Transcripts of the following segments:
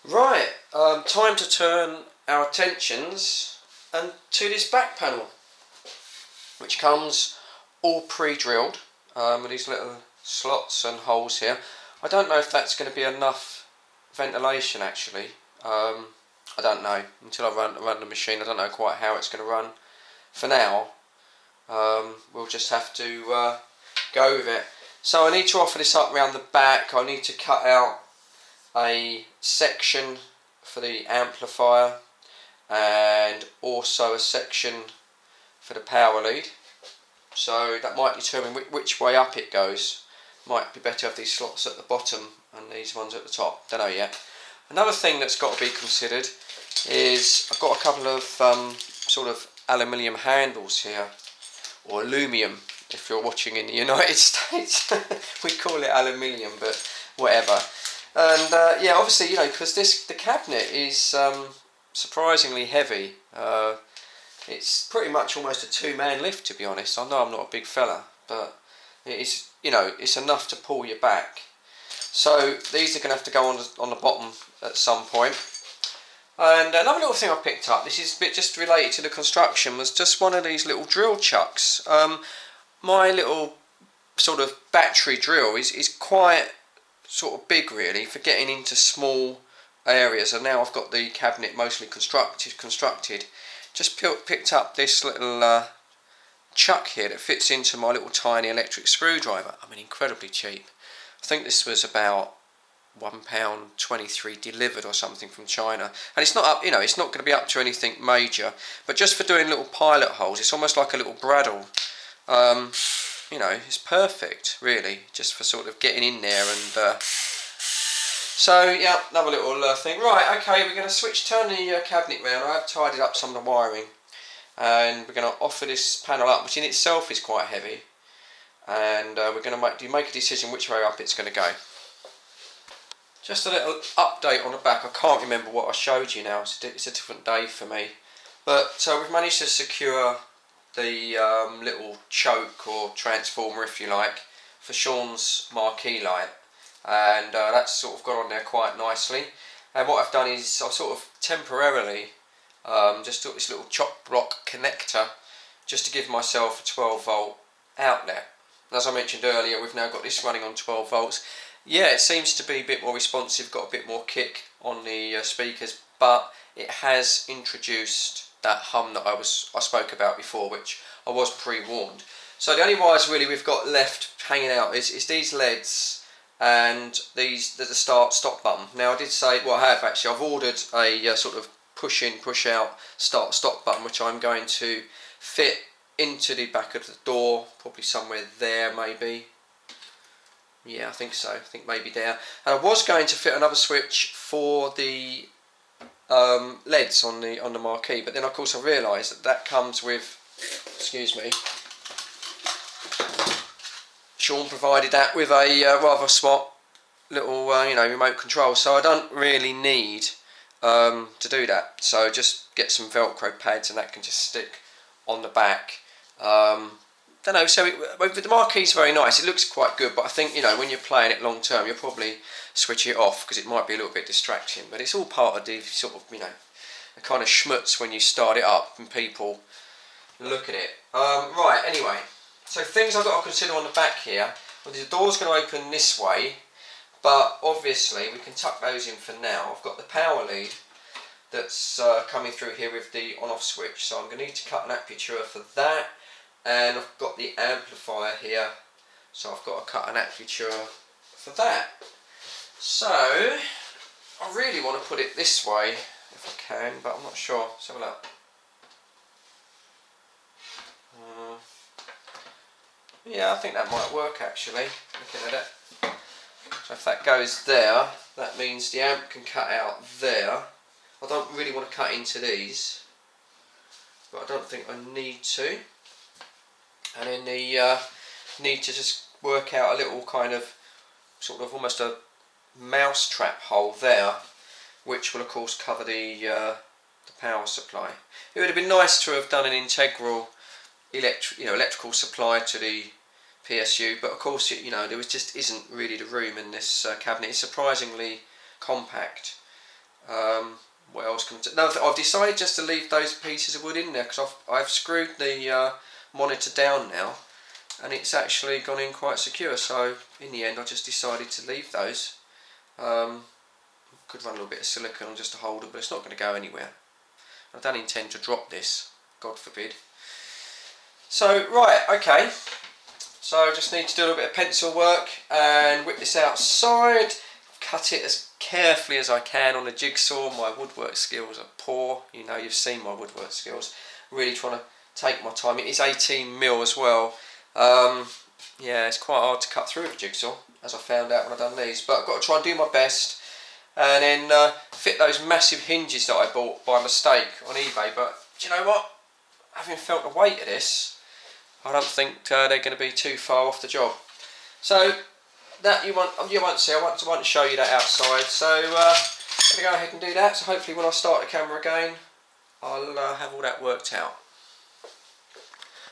Right, time to turn our attentions and to this back panel, which comes all pre-drilled with these little slots and holes here. I don't know if that's going to be enough ventilation actually. I don't know until I run the machine. I don't know quite how it's going to run. For now, we'll just have to go with it. So I need to offer this up round the back. I need to cut out a section for the amplifier and also a section for the power lead. So that might determine which way up it goes. Might be better to have these slots at the bottom and these ones at the top. Don't know yet. Another thing that's got to be considered is I've got a couple of sort of aluminium handles here, or aluminium if you're watching in the United States. We call it aluminium, but whatever. And yeah, obviously, you know, because the cabinet is surprisingly heavy. It's pretty much almost a two-man lift, to be honest. I know I'm not a big fella, but it is, you know, it's enough to pull you back. So these are going to have to go on the bottom at some point. And another little thing I picked up, this is a bit just related to the construction, was just one of these little drill chucks. My little sort of battery drill is quite sort of big really for getting into small areas, and now I've got the cabinet mostly constructed. Just picked up this little chuck here that fits into my little tiny electric screwdriver. I mean, incredibly cheap. I think this was about £1.23 delivered or something from China, and it's not up, you know, it's not going to be up to anything major, but just for doing little pilot holes, it's almost like a little bradawl. You know, it's perfect really, just for sort of getting in there. And so yeah, another little thing. Right, okay, we're going to turn the cabinet round. I have tidied up some of the wiring, and we're going to offer this panel up, which in itself is quite heavy, and we're going to make a decision which way up it's going to go. Just a little update on the back. I can't remember what I showed you now. It's a different day for me, but we've managed to secure the little choke or transformer, if you like, for Sean's Marquee light, and that's sort of got on there quite nicely. And what I've done is I've sort of temporarily just took this little chop block connector just to give myself a 12 volt outlet. And as I mentioned earlier, we've now got this running on 12 volts. Yeah, it seems to be a bit more responsive, got a bit more kick on the speakers, but it has introduced that hum that I spoke about before, which I was pre-warned. So the only wires really we've got left hanging out is these LEDs and the start-stop button. Now I did say, well I have actually, I've ordered a sort of push-in, push-out start-stop button, which I'm going to fit into the back of the door, probably somewhere there maybe. Yeah, I think so, I think maybe there. And I was going to fit another switch for the LEDs on the Marquee, but then of course I realised that comes with, excuse me, Sean provided that with a rather smart little you know, remote control, so I don't really need to do that. So just get some Velcro pads and that can just stick on the back. Don't know, so the Marquee's very nice, it looks quite good, but I think, you know, when you're playing it long term you'll probably switch it off because it might be a little bit distracting, but it's all part of the sort of, you know, the kind of schmutz when you start it up and people look at it. Right, anyway, so things I've got to consider on the back here. Well, the door's going to open this way, but obviously we can tuck those in for now. I've got the power lead that's coming through here with the on-off switch, so I'm going to need to cut an aperture for that. And I've got the amplifier here, so I've got to cut an aperture for that. So I really want to put it this way if I can, but I'm not sure. Let's have a look. Yeah, I think that might work actually, looking at it. So if that goes there, that means the amp can cut out there. I don't really want to cut into these, but I don't think I need to. And then need to just work out a little kind of sort of almost a mouse trap hole there, which will of course cover the power supply. It would have been nice to have done an integral electrical supply to the PSU, but of course you know there just isn't really the room in this cabinet. It's surprisingly compact, What else can no, I've decided just to leave those pieces of wood in there because I've screwed the monitor down now, and it's actually gone in quite secure. So in the end, I just decided to leave those. Could run a little bit of silicone on just to hold it, but it's not going to go anywhere. I don't intend to drop this, God forbid. So right, okay. So I just need to do a little bit of pencil work and whip this outside. Cut it as carefully as I can on a jigsaw. My woodwork skills are poor. You know, you've seen my woodwork skills. Really trying to take my time. It is 18mm as well. Yeah, it's quite hard to cut through with a jigsaw, as I found out when I've done these. But I've got to try and do my best. And then fit those massive hinges that I bought by mistake on eBay. But do you know what? Having felt the weight of this, I don't think they're going to be too far off the job. So that you won't see. I want to show you that outside. So I'm going to go ahead and do that. So hopefully when I start the camera again, I'll have all that worked out.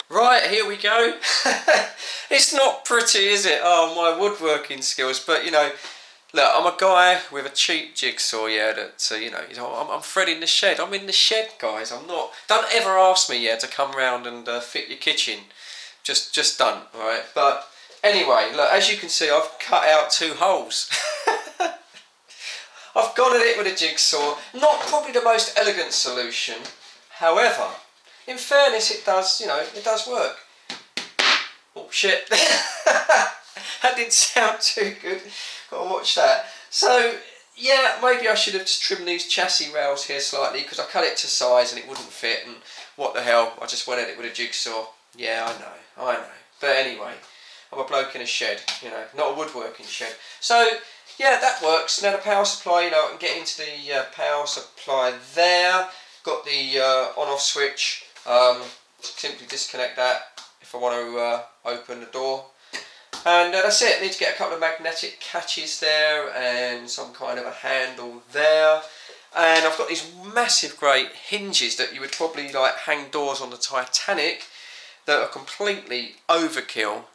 Right, here we go. It's not pretty, is it? Oh, my woodworking skills. But you know, look, I'm a guy with a cheap jigsaw. Yeah, that you know, I'm threading the shed. I'm in the shed, guys. I'm not. Don't ever ask me, to come round and fit your kitchen. Just done, all right? But anyway, look, as you can see, I've cut out 2 holes. I've gone at it with a jigsaw. Not probably the most elegant solution. However, in fairness, it does, it does work. Oh, shit. That didn't sound too good. Got to watch that. So, yeah, maybe I should have just trimmed these chassis rails here slightly because I cut it to size and it wouldn't fit. And what the hell, I just went at it with a jigsaw. Yeah, I know. But anyway, I'm a bloke in a shed, not a woodworking shed. So, yeah, that works. Now the power supply, I can get into the power supply there. Got the on-off switch. Simply disconnect that if I want to open the door. And that's it. I need to get a couple of magnetic catches there and some kind of a handle there. And I've got these massive great hinges that you would probably hang doors on the Titanic that are completely overkill.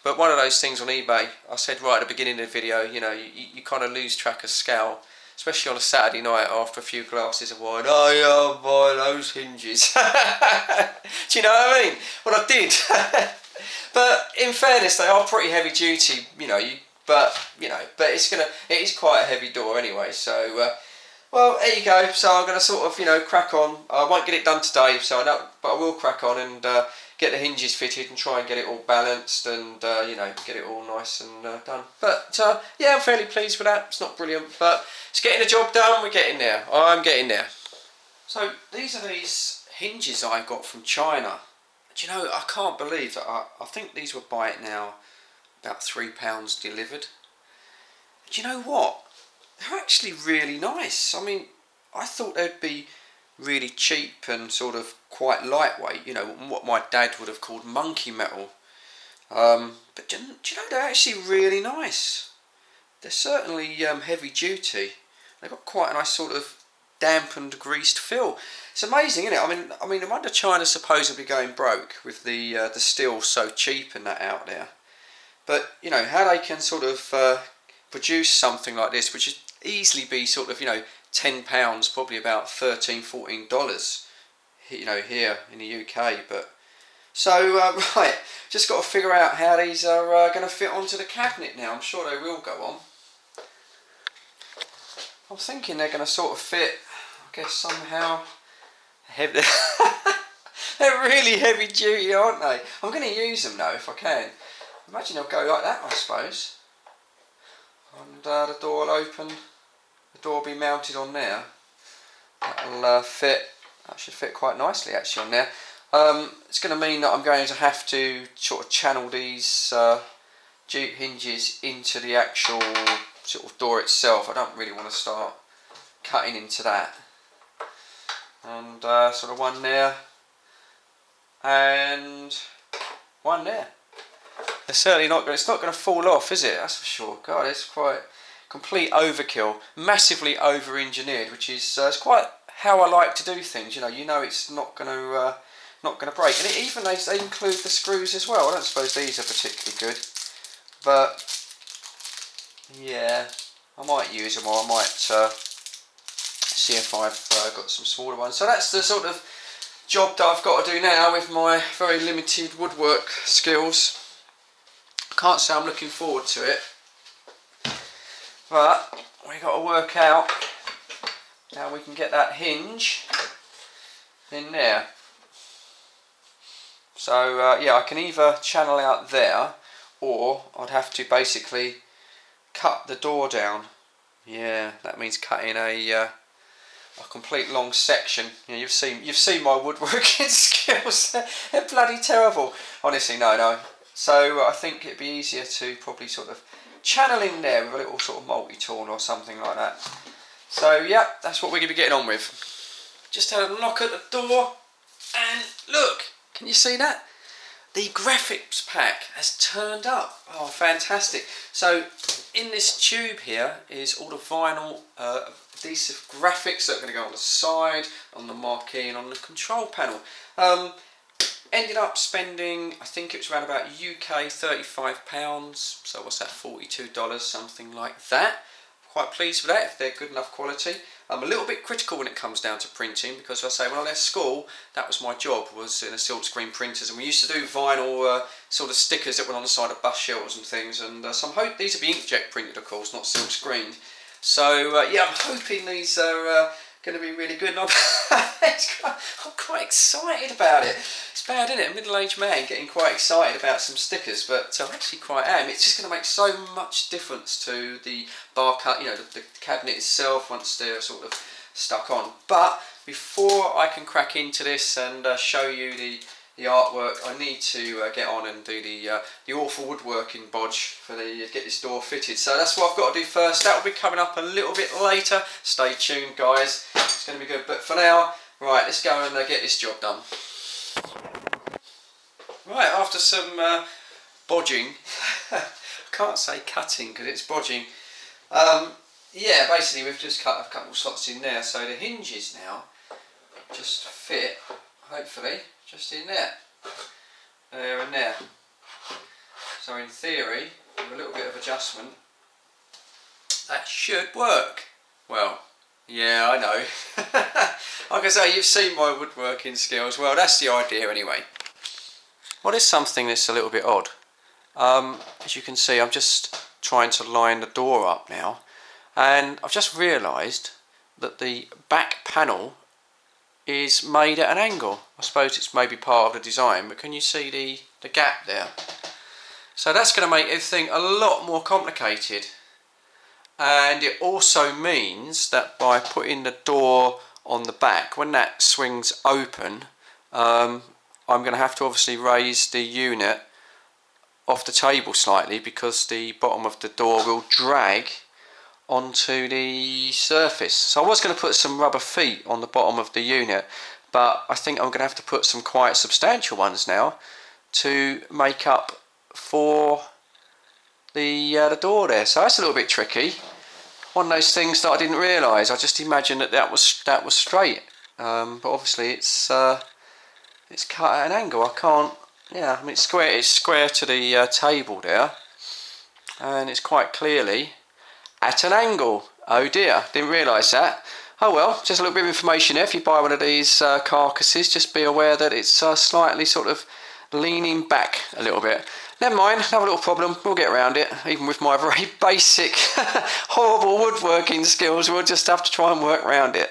But one of those things on eBay, I said right at the beginning of the video, you kind of lose track of scale, especially on a Saturday night after a few glasses of wine. Oh yeah, I'll buy those hinges. Do you know what I mean? Well, I did. But in fairness, they are pretty heavy duty, but it is quite a heavy door anyway. So, well, there you go. So I'm going to sort of, crack on. I won't get it done today, but I will crack on and get the hinges fitted and try and get it all balanced and get it all nice and done. But yeah, I'm fairly pleased with that. It's not brilliant, but it's getting the job done. We're getting there. I'm getting there. So these are these hinges I got from China. Do you know, I can't believe that I think these were by it now about £3 delivered. Do you know what? They're actually really nice. I mean, I thought they'd be really cheap and sort of quite lightweight, what my dad would have called monkey metal. But do you know, they're actually really nice. They're certainly heavy duty. They've got quite a nice sort of dampened, greased feel. It's amazing, isn't it? I mean, no wonder China's supposedly going broke with the steel so cheap and that out there. But how they can sort of produce something like this, which is easily be sort of £10, probably about $13–14, here in the UK. But so right, just got to figure out how these are going to fit onto the cabinet now. I'm sure they will go on. I'm thinking they're going to sort of fit, I guess somehow. Heavy. They're really heavy duty, aren't they? I'm going to use them though if I can. Imagine they'll go like that, I suppose. And the door will open. The door will be mounted on there. That'll fit. That should fit quite nicely actually on there. It's going to mean that I'm going to have to sort of channel these jute hinges into the actual sort of door itself. I don't really want to start cutting into that. And sort of one there and one there. It's certainly not. It's not going to fall off, is it? That's for sure. God, it's quite complete overkill, massively over-engineered, which is it's quite how I like to do things. It's not going to break. And even they include the screws as well. I don't suppose these are particularly good, but yeah, I might use them or I might see if I've got some smaller ones. So that's the sort of job that I've got to do now with my very limited woodwork skills. Can't say I'm looking forward to it, but we've got to work out how we can get that hinge in there. So yeah, I can either channel out there, or I'd have to basically cut the door down. Yeah, that means cutting a complete long section. You know, you've seen my woodworking skills. They're bloody terrible. Honestly, no. So I think it'd be easier to probably sort of channel in there with a little sort of multi-tool or something like that. So yeah, that's what we're going to be getting on with. Just had a knock at the door, and look, can you see that? The graphics pack has turned up. Oh, fantastic. So in this tube here is all the vinyl adhesive graphics that are going to go on the side, on the marquee and on the control panel. Ended up spending, I think it was around about UK £35, so what's that, $42, something like that. Quite pleased with that if they're good enough quality. I'm a little bit critical when it comes down to printing, because I say when I left school, that was my job, was in a silkscreen printers, and we used to do vinyl sort of stickers that went on the side of bus shelters and things, and so I'm hoping these will be inkjet printed, of course, not silk screened. So yeah, I'm hoping these are going to be really good, and I'm quite excited about it. It's bad, isn't it? A middle-aged man getting quite excited about some stickers, but I actually quite am. It's just going to make so much difference to the bar cut, you know, the cabinet itself once they're sort of stuck on. But before I can crack into this and show you the artwork, I need to get on and do the awful woodworking bodge for get this door fitted. So that's what I've got to do first. That will be coming up a little bit later. Stay tuned, guys. It's going to be good. But for now, right, let's go and get this job done. Right, after some bodging, I can't say cutting because it's bodging. Yeah, basically we've just cut a couple of slots in there, so the hinges now just fit, hopefully, just in there and there. So in theory, with a little bit of adjustment, that should work. Well, yeah, I know. Like I say, you've seen my woodworking skills. Well, that's the idea anyway. What is something that's a little bit odd? As you can see, I'm just trying to line the door up now, and I've just realised that the back panel is made at an angle. I suppose it's maybe part of the design, but can you see the gap there? So that's going to make everything a lot more complicated, and it also means that by putting the door on the back, when that swings open, I'm going to have to obviously raise the unit off the table slightly, because the bottom of the door will drag onto the surface. So I was going to put some rubber feet on the bottom of the unit, but I think I'm going to have to put some quite substantial ones now to make up for the door there. So that's a little bit tricky. One of those things that I didn't realise. I just imagined that was straight, but obviously it's cut at an angle. I can't. Yeah, I mean it's square to the table there, and it's quite clearly at an angle. Oh dear, didn't realise that. Oh well, just a little bit of information there. If you buy one of these carcasses, just be aware that it's slightly sort of leaning back a little bit. Never mind, have a little problem, we'll get around it. Even with my very basic, horrible woodworking skills, we'll just have to try and work around it.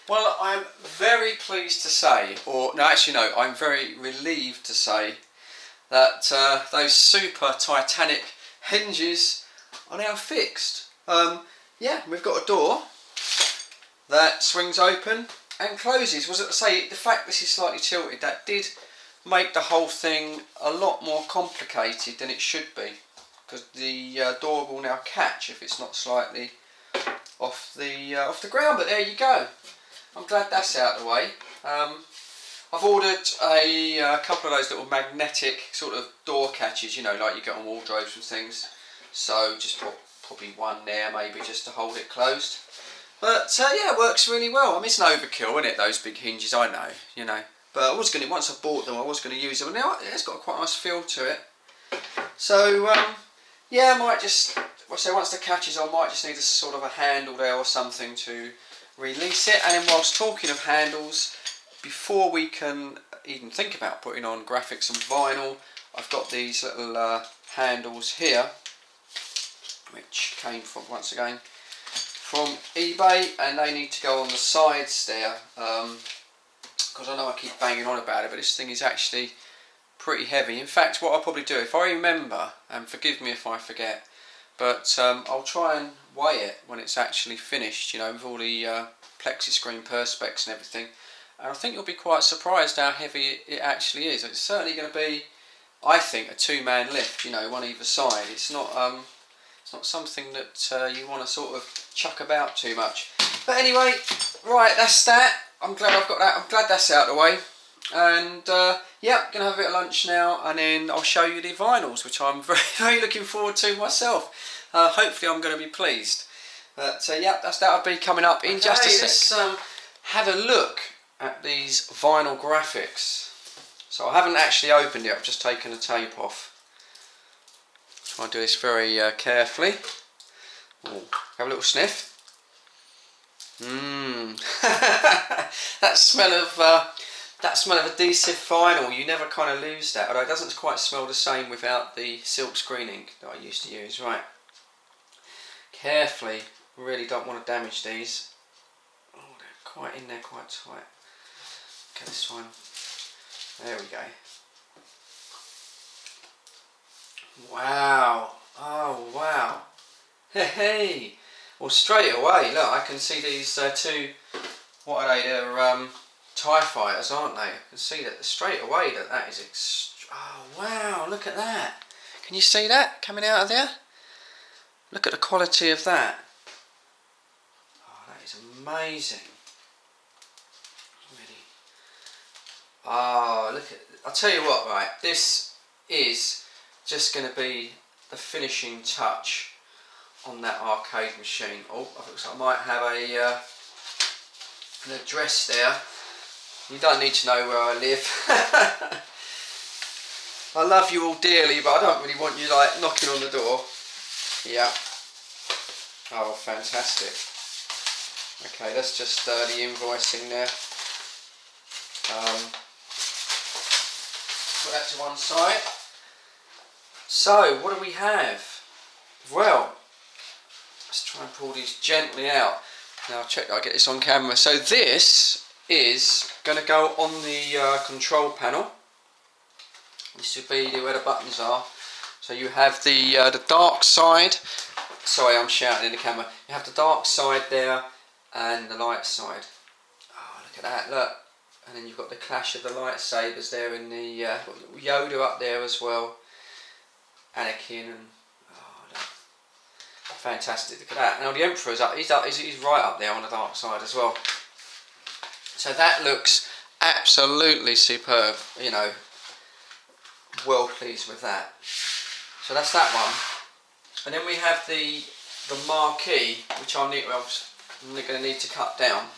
Well, I'm very pleased to say, or no, actually no, I'm very relieved to say that those super Titanic hinges are now fixed. Yeah, we've got a door that swings open and closes. Was it to say, the fact this is slightly tilted, that did make the whole thing a lot more complicated than it should be, because the door will now catch if it's not slightly off the ground. But there you go. I'm glad that's out of the way. I've ordered a couple of those little magnetic sort of door catches, you know, like you get on wardrobes and things. So just put probably one there, maybe just to hold it closed. But yeah, it works really well. I mean, it's an overkill, isn't it? Those big hinges, I know, you know. But I was going to, once I bought them, I was going to use them. And now it's got a quite nice feel to it. So yeah, I might just, once the catch is on, I might just need a sort of a handle there or something to release it. And then whilst talking of handles, before we can even think about putting on graphics and vinyl, I've got these little handles here, which came from, once again, from eBay, and they need to go on the sides there, because I know I keep banging on about it, but this thing is actually pretty heavy. In fact, what I'll probably do, if I remember, and forgive me if I forget, but I'll try and weigh it when it's actually finished, you know, with all the plexi screen perspex and everything, and I think you'll be quite surprised how heavy it actually is. It's certainly going to be, I think, a two-man lift, you know, one either side. It's not something that you want to sort of chuck about too much. But anyway, right, that's that. I'm glad I've got that. I'm glad that's out of the way. And yeah, I'm going to have a bit of lunch now, and then I'll show you the vinyls, which I'm very, very looking forward to myself. Hopefully I'm going to be pleased. But yeah, that'll be coming up in just a sec. Let's have a look at these vinyl graphics. So I haven't actually opened it, I've just taken the tape off. Try and do this very carefully. Ooh, have a little sniff. That smell of adhesive vinyl, you never kind of lose that, although it doesn't quite smell the same without the silk screen ink that I used to use. Right, carefully, really don't want to damage these. Oh, they're quite in there, quite tight. Okay, this one, there we go. Wow, oh wow, hey, well straight away, look, I can see these two, what are they, they're TIE fighters, aren't they? I can see that straight away that is oh wow, look at that, can you see that coming out of there? Look at the quality of that. Oh, that is amazing. Really. Oh, look at, I'll tell you what, right, this is just going to be the finishing touch on that arcade machine. Oh, I looks like I might have an address there. You don't need to know where I live. I love you all dearly, but I don't really want you like knocking on the door. Yeah. Oh, fantastic. Okay, that's just the invoicing there. Put that to one side. So, what do we have? Well, let's try and pull these gently out. Now, I'll check that I get this on camera. So this is going to go on the control panel. This will be where the buttons are. So you have the dark side. Sorry, I'm shouting in the camera. You have the dark side there and the light side. Oh, look at that, look. And then you've got the clash of the lightsabers there in the Yoda up there as well. Anakin and oh, look. Fantastic, look at that. Now the Emperor's up, he's right up there on the dark side as well. So that looks absolutely superb, you know, well pleased with that. So that's that one. And then we have the Marquee, which I'm going to need to cut down.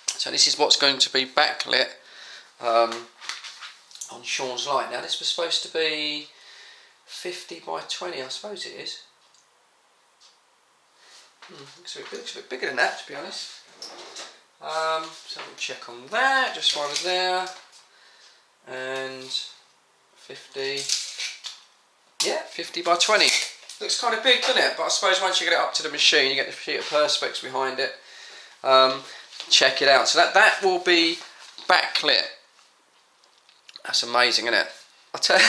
So this is what's going to be backlit on Sean's light. Now this was supposed to be 50 by 20, I suppose it is. Looks a bit bigger than that, to be honest. So we'll check on that, just while we're there. And 50, yeah, 50 by 20. Looks kind of big, doesn't it? But I suppose once you get it up to the machine, you get the sheet of perspex behind it. Check it out. So that will be backlit. That's amazing, isn't it? I tell you,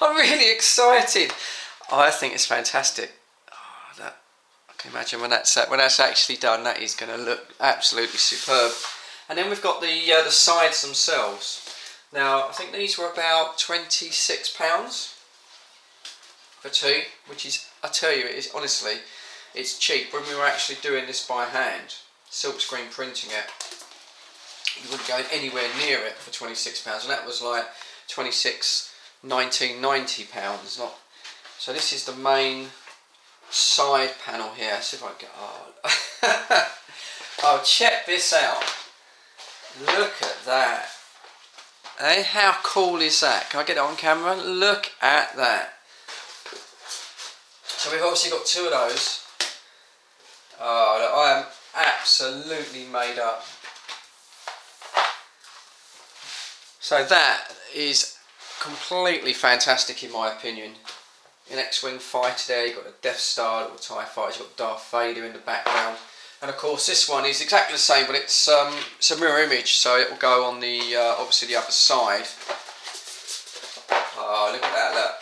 I'm really excited. Oh, I think it's fantastic. Oh, that, I can imagine when that's actually done, that is going to look absolutely superb. And then we've got the sides themselves. Now I think these were about £26 for two, which is, I tell you, it is honestly, it's cheap. When we were actually doing this by hand, silkscreen printing it, you wouldn't go anywhere near it for £26, and that was like £90. Not. So this is the main side panel here. See if I can get. Oh, check this out. Look at that. Hey, how cool is that? Can I get it on camera? Look at that. So we've obviously got two of those. Oh, absolutely made up. So that is completely fantastic in my opinion. An X-Wing fighter there, you've got a Death Star, little TIE fighter, you've got Darth Vader in the background. And of course this one is exactly the same, but it's a mirror image, so it will go on the obviously the other side. Oh, look at that, look.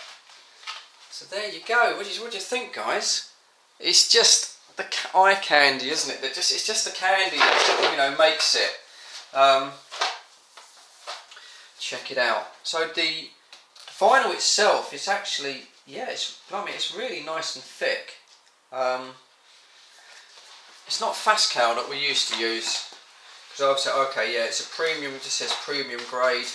So there you go. What do you think, guys? It's just the eye candy, isn't it? It's just the candy that sort of, you know, makes it. Check it out. So the vinyl itself is actually, yeah, it's really nice and thick. It's not fast cal that we used to use, because I've said, okay, yeah, it's a premium. It just says premium grade.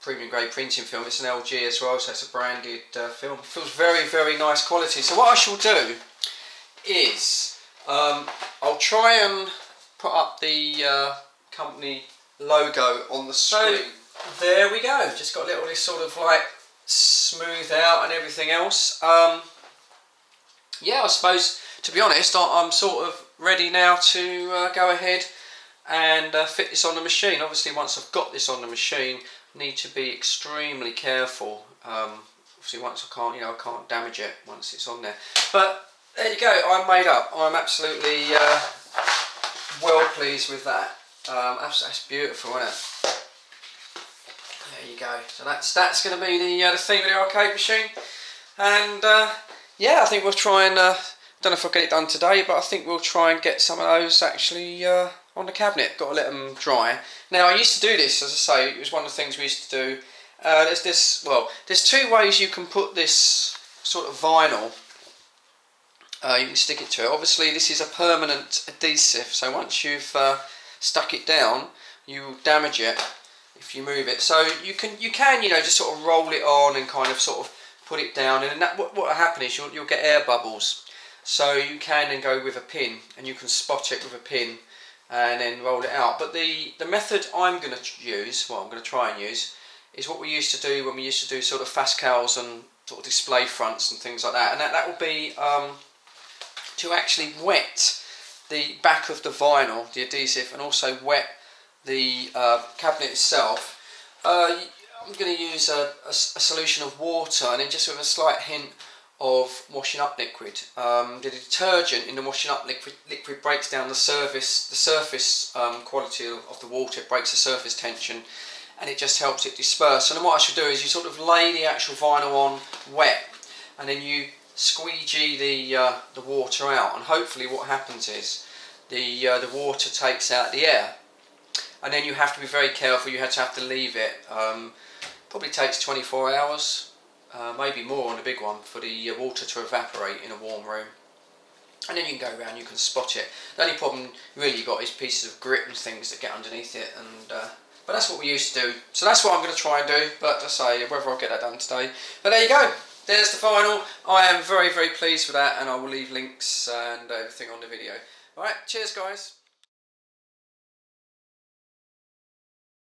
Premium grade printing film. It's an LG as well, so it's a branded film. It feels very, very nice quality. So what I shall do is I'll try and put up the company logo on the screen. So there we go. Just got a little this sort of like smooth out and everything else. Yeah, I suppose to be honest, I'm sort of ready now to go ahead and fit this on the machine. Obviously, once I've got this on the machine, need to be extremely careful. Obviously, once I can't damage it once it's on there. But there you go. I'm made up. I'm absolutely well pleased with that. That's beautiful, isn't it? There you go. So that's going to be the theme of the arcade machine. And yeah, I think we'll try and don't know if I'll get it done today, but I think we'll try and get some of those actually on the cabinet. Got to let them dry. Now I used to do this, as I say, it was one of the things we used to do. There's two ways you can put this sort of vinyl. You can stick it to it. Obviously this is a permanent adhesive, so once you've stuck it down, you will damage it if you move it. So you can just sort of roll it on and kind of sort of put it down, and what will happen is you'll get air bubbles. So you can then go with a pin, and you can spot it with a pin and then roll it out. But the method I'm going to use, what I'm going to try and use, is what we used to do when we used to do sort of fast cals and sort of display fronts and things like that. And that will be to actually wet the back of the vinyl, the adhesive, and also wet the cabinet itself. I'm going to use a solution of water, and then just with a slight hint of washing up liquid. The detergent in the washing up liquid breaks down the surface quality of the water. It breaks the surface tension, and it just helps it disperse. And then what I should do is you sort of lay the actual vinyl on wet, and then you squeegee the water out, and hopefully what happens is the water takes out the air. And then you have to be very careful. You have to leave it. Probably takes 24 hours, maybe more on a big one, for the water to evaporate in a warm room. And then you can go around, you can spot it. The only problem really you got is pieces of grit and things that get underneath it. But that's what we used to do. So that's what I'm going to try and do. But I say whether I'll get that done today. But there you go. There's the final. I am very, very pleased with that, and I will leave links and everything on the video. Alright, cheers guys.